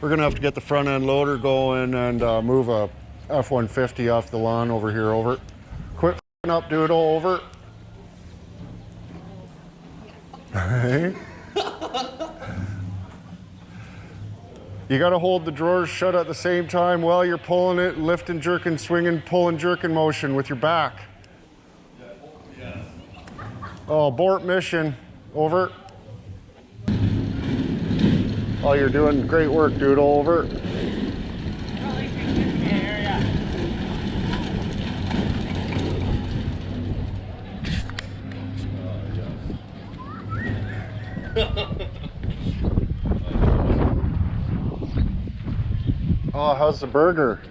We're gonna have to get the front end loader going and move a F-150 off the lawn over here, over. Quit f***ing up, Doodle, over. Hey. You gotta hold the drawers shut at the same time while you're pulling it, lifting, jerking, swinging, pulling, jerking motion with your back. Oh, abort mission, over. Oh, you're doing great work, Doodle, over. Oh, how's the burger?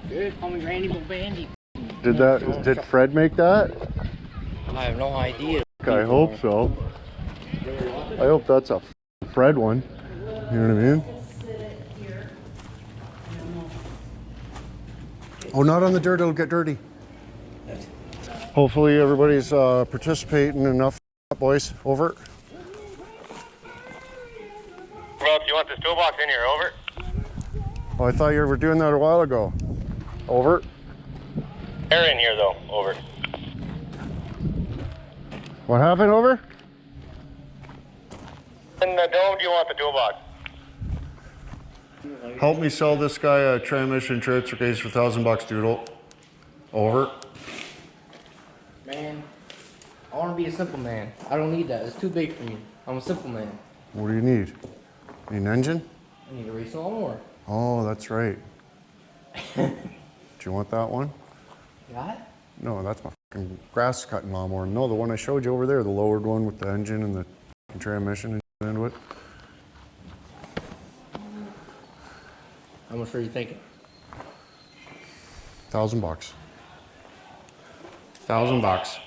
Good, call me Randy Bandy. Did Fred make that? I have no idea. I hope so. I hope that's a Fred one. You know what I mean? Oh, not on the dirt, it'll get dirty. Hopefully everybody's participating enough, boys. Over. Well, do you want this toolbox in here? Over. Oh, I thought you were doing that a while ago. Over. They're in here though. Over. What happened, over? In the dome, do you want the toolbox? Help me sell this guy a transmission transfer case for $1,000, Doodle. Over. Man, I want to be a simple man. I don't need that. It's too big for me. I'm a simple man. What do you need? Need an engine? I need a race lawnmower. Oh, that's right. Do you want that one? Got No, that's my fucking grass cutting lawnmower. No, the one I showed you over there, the lowered one with the engine and the transmission into it. How much are you thinking? $1,000. $1,000.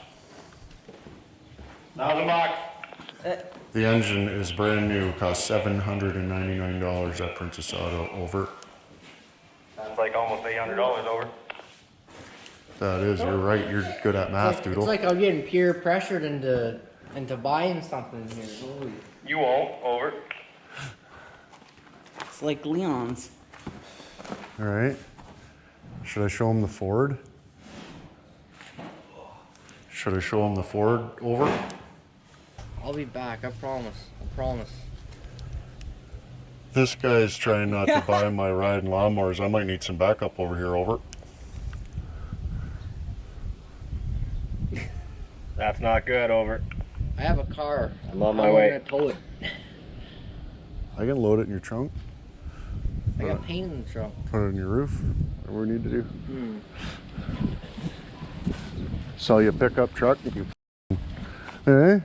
$1,000. The engine is brand new, costs $799 at Princess Auto, over. That's like almost $800 over. That is, you're right, you're good at math, Doodle. It's like I'm getting peer pressured into buying something here. Holy. You won't. Over. It's like Leon's. All right. Should I show him the Ford? Should I show him the Ford, over? I'll be back. I promise. I promise. This guy's trying not to buy my riding lawnmowers. I might need some backup over here, over. That's not good. Over. I have a car. I'm on my way. I'm gonna tow it. I can load it in your trunk, I got paint in the trunk. put it in your roof, whatever we need to do. Sell you a pickup truck, you eh?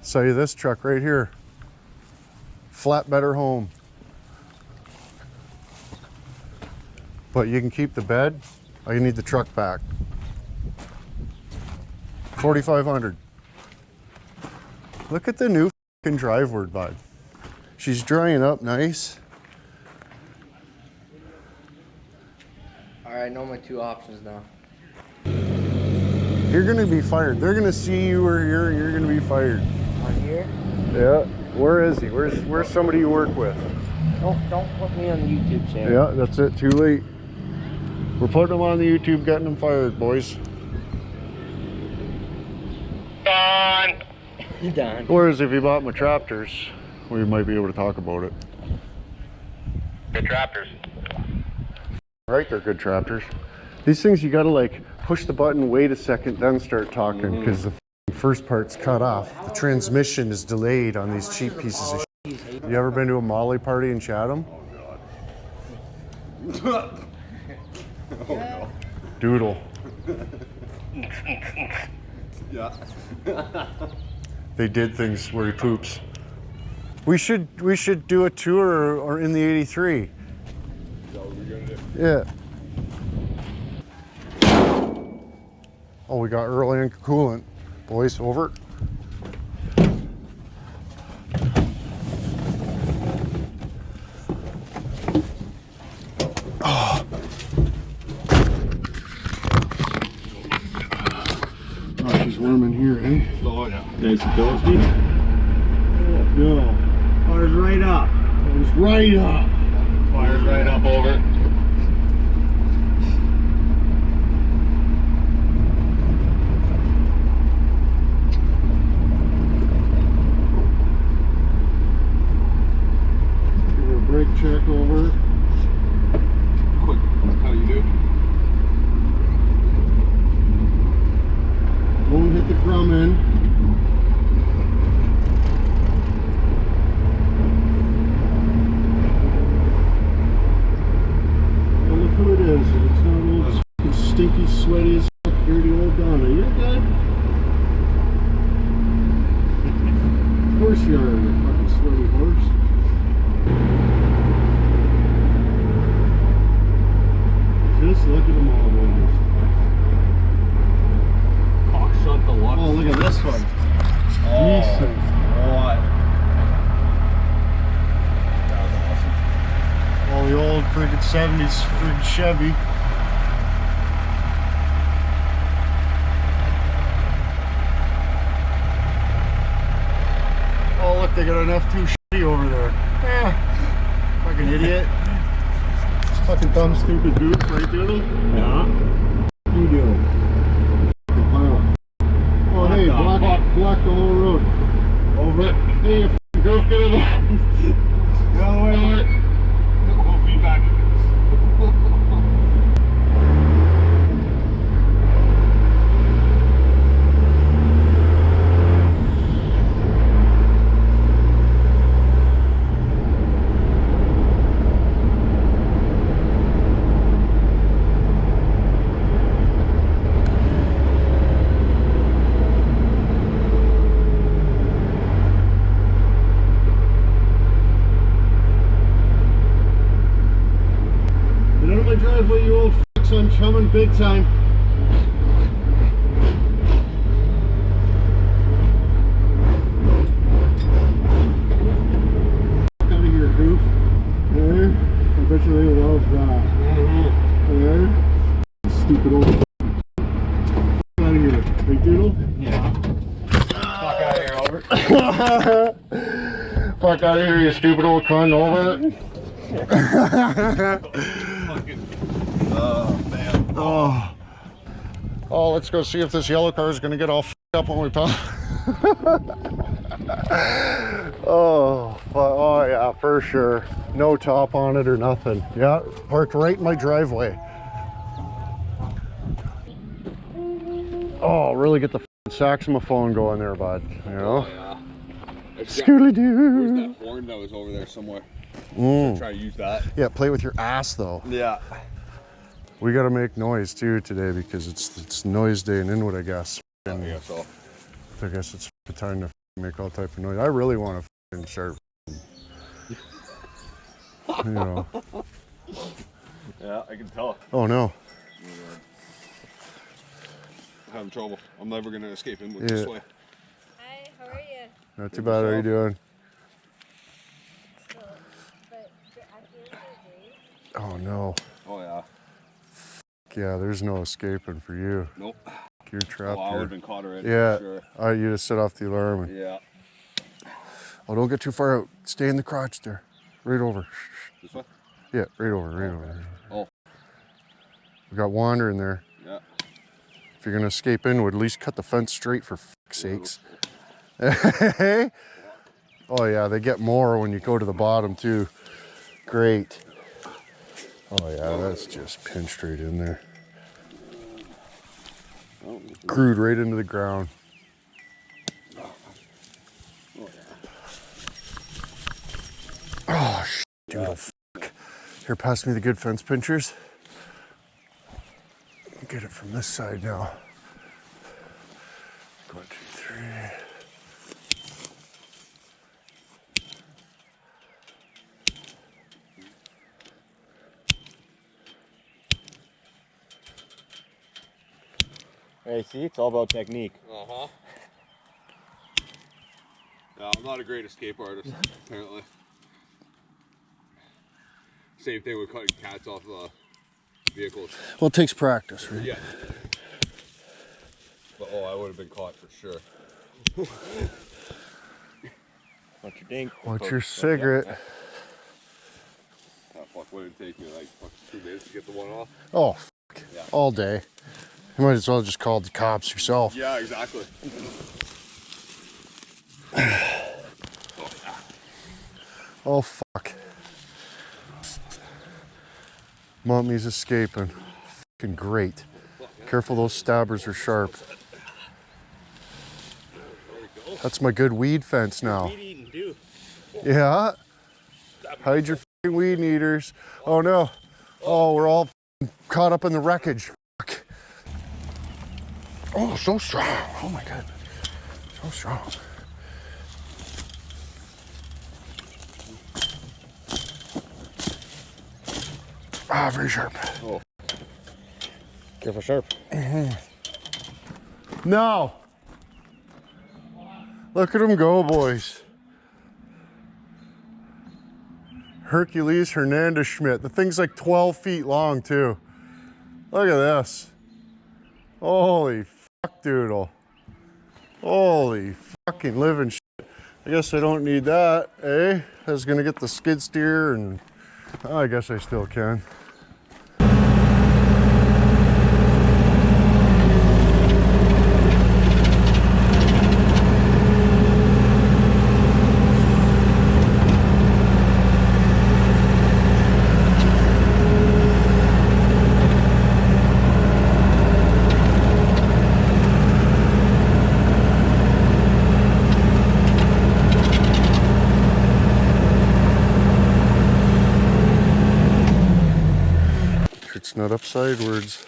Sell you this truck right here. Flat better home. But you can keep the bed, or you need the truck back. 4,500. Look at the new fucking driveway, bud. She's drying up nice. All right, I know my two options now. You're gonna be fired. They're gonna see you are here and you're gonna be fired. On here? Yeah. Where is he? Where's somebody you work with? Don't put me on the YouTube channel. Yeah, that's it. Too late. We're putting him on the YouTube, getting him fired, boys. Done. Done. Whereas if you bought my tractors, we might be able to talk about it. Good tractors. Right, they're good tractors. These things you gotta like push the button, wait a second, then start talking, because the first part's cut off. The transmission is delayed on these cheap pieces of shit. You ever been to a Molly party in Chatham? Oh no. Doodle. Yeah. They did things where he poops. We should do a tour or in the 83. Is that what we're gonna do? Yeah. Oh, we got early and coolant. Boys, over. Oh. Gosh, it's warm in here, eh? Oh yeah. Nice and toasty. No. Oh, it's right up. It was right up. right up over. Give her a brake check over. Quick. How you do? Won't hit the drum in. Well, look who it is. It's not old fucking stinky, sweaty as fuck, dirty old Donna. You're good. Of course you are, you fucking sweaty horse. Just look at them all, boys. Shut the luck. Oh, look at this one. Oh, Jesus. what? That was awesome. Oh, the old friggin' 70s friggin' Chevy. Oh, look, they got an F2 shitty over there. Fucking idiot. Fucking dumb, stupid goof, right, Doodle? Yeah. You do. Fucking pile. Oh, hey, block the whole road. Over it. Hey, you fucking goof, get in there. Get out of the way, over it. No feedback. Get out of my driveway, you old fucks. I'm chumming big time. Fuck out of here, goof. There. I bet you they love that. There. Stupid old fuck. Fuck out of here. Big Doodle? Yeah. Fuck out of here, over. Fuck out of here, you stupid old cunt. Over. Oh, man. Oh, let's go see if this yellow car is going to get all f***ed up when we pop. Oh yeah, for sure. No top on it or nothing. Yeah, parked right in my driveway. Oh, really get the saxophone going there, bud. You know? Yeah. Scooby-Doo. Where's that horn that was over there somewhere? Try to use that. Yeah, play with your ass though. Yeah. We got to make noise too today because it's noise day in Inwood, I guess. And Yeah, so. I guess it's time to make all type of noise. I really want to start, you know. Yeah, I can tell. Oh no. I'm having trouble. I'm never going to escape him with this way. Hi, how are you? Not too bad. How are you doing? But I feel great. Oh no. Oh, yeah. Yeah, there's no escaping for you. Nope. You're trapped Oh, I would here. have been caught already. Yeah. For sure. You just set off the alarm. And, Yeah. oh, don't get too far out. Stay in the crotch there. Right over. This way? Yeah, right over. Right over. Oh. We got wander in there. Yeah. If you're gonna escape Inwood, at least cut the fence straight for fuck's sakes. Hey. Oh yeah, they get more when you go to the bottom too. Great. Oh yeah, that's just pinched right in there. Screwed right into the ground. Oh shit, doodle fuck. Here, pass me the good fence pinchers. Get it from this side now. 1, 2, 3. Hey, see, it's all about technique. Uh-huh. Yeah, I'm not a great escape artist, apparently. Same thing with cutting cats off vehicles. Well, it takes practice, right? Yeah. But oh, I would have been caught for sure. What's your dink? What's your cigarette? Oh fuck, what did would take me like 2 minutes to get the one off. Oh, fuck. Yeah. All day. You might as well just call the cops yourself. Yeah, exactly. Oh, fuck. Mommy's escaping. Fucking great. Careful, those stabbers are sharp. That's my good weed fence now. Weed eating too. Yeah. Hide your fucking weed eaters. Oh no. Oh, we're all caught up in the wreckage. Fuck. Oh, so strong. Oh my god. So strong. Ah, very sharp. Oh. Careful, sharp. No. Look at him go, boys. Hercules Hernandez Schmidt. The thing's like 12 feet long, too. Look at this. Holy fuck doodle. Holy fucking living shit. I guess I don't need that, eh? I was gonna get the skid steer and oh, I guess I still can. It's not up sidewards.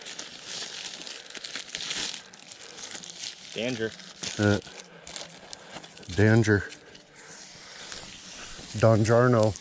Danger. Danger. Donjarno.